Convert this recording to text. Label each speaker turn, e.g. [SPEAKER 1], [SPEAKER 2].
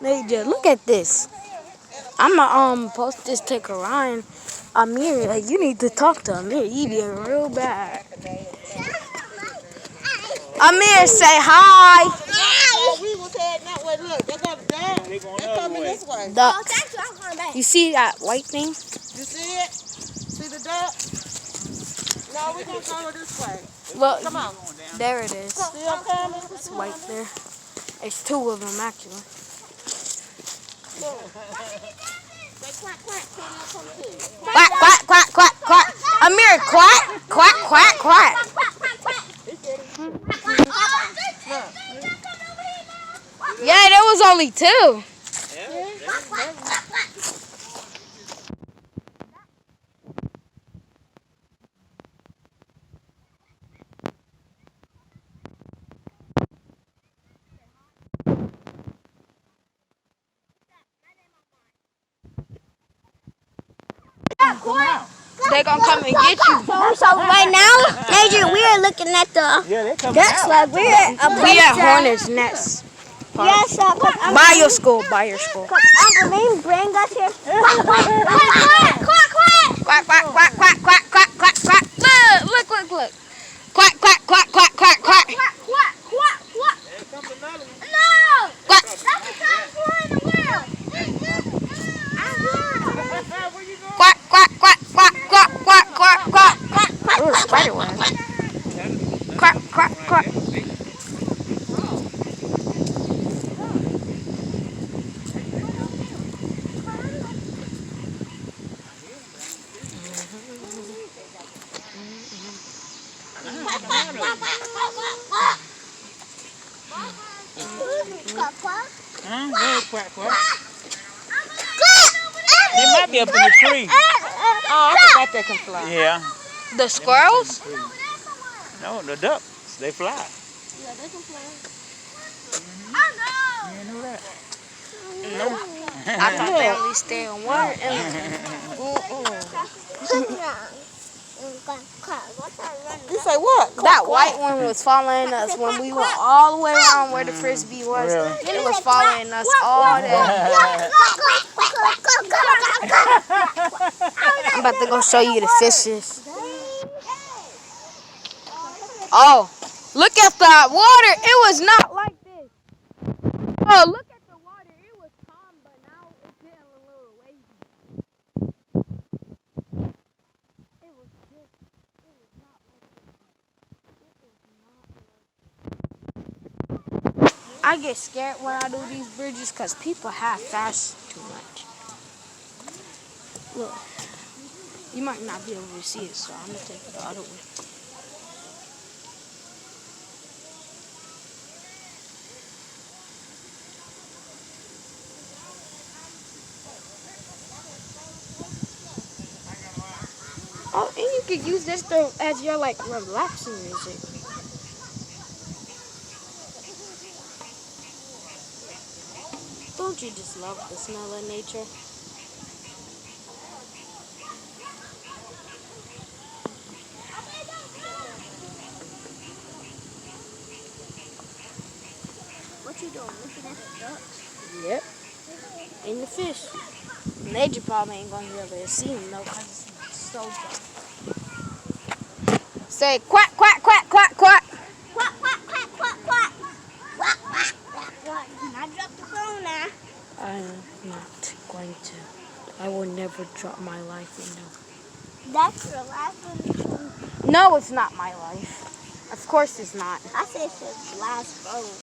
[SPEAKER 1] Naja, look at this. I'ma post this to Karan. Amir, like, you need to talk to Amir. He being real bad. Amir, say hi.
[SPEAKER 2] Hi. We was heading that way. Look, they're going down. They're coming this way.
[SPEAKER 1] Ducks. You see that white thing?
[SPEAKER 2] You see it? See the duck? No, we're going to go this way.
[SPEAKER 1] Look,
[SPEAKER 2] Come on.
[SPEAKER 1] there it is.
[SPEAKER 2] See them coming?
[SPEAKER 1] It's white there. It's two of them, actually. Quack, quack, quack, quack, quack. Amir, quack, quack, quack, quack. Yeah, there was only two. They're gonna come and get you.
[SPEAKER 3] So right now, Naja, we are looking at the ducks like we're at a
[SPEAKER 1] We at Hornets Nest.
[SPEAKER 3] Yes,
[SPEAKER 1] By your school, by your school.
[SPEAKER 3] Uncle Lane bring us here. Quack, quack, quack,
[SPEAKER 1] Quack, quack, quack, quack, quack, quack, quack, quack. Look, look, look. Quack, quack, quack, quack, quack, quack.
[SPEAKER 3] quack, quack, quack, quack. No!
[SPEAKER 1] Quack.
[SPEAKER 3] That's the time for in the world.
[SPEAKER 1] Quack, quack, quack, quack, quack, quack, quack, quack, quack. Ooh, spider web. Quack, quack, quack.
[SPEAKER 4] Quack, quack. They might be up in the tree.
[SPEAKER 2] Oh, I forgot they can fly.
[SPEAKER 4] Yeah.
[SPEAKER 1] The squirrels?
[SPEAKER 4] No, the ducks. They fly.
[SPEAKER 3] Yeah, they can fly.
[SPEAKER 4] You know that?
[SPEAKER 1] I thought they only stay on water.
[SPEAKER 2] You say what?
[SPEAKER 1] That white one was following us when we went all the way around where the frisbee was.
[SPEAKER 4] Really?
[SPEAKER 1] It was following us all day. I'm about to go show you the fishes. Oh, look at that water. It was not like this. Oh, look at the water. It was calm, but now it's getting a little wavy. It was just, it was not like this. I get scared when I do these bridges because people half fast too much. Look, you might not be able to see it, so I'm going to take it the other way. Oh, and you could use this as your, like, relaxing music. Don't you just love the smell of nature?
[SPEAKER 3] What you doing? Looking at the ducks?
[SPEAKER 1] Yep. And the fish. Nature probably ain't gonna be able to see them though, because it's so dark. Say quack, quack, quack, quack, quack.
[SPEAKER 3] Quack, quack, quack, quack, quack. Quack, quack, quack, quack. I dropped the phone now.
[SPEAKER 1] I'm not going to. I will never drop my life in them.
[SPEAKER 3] That's your last one.
[SPEAKER 1] No, it's not my life. Of course it's not.
[SPEAKER 3] I said it's your last phone.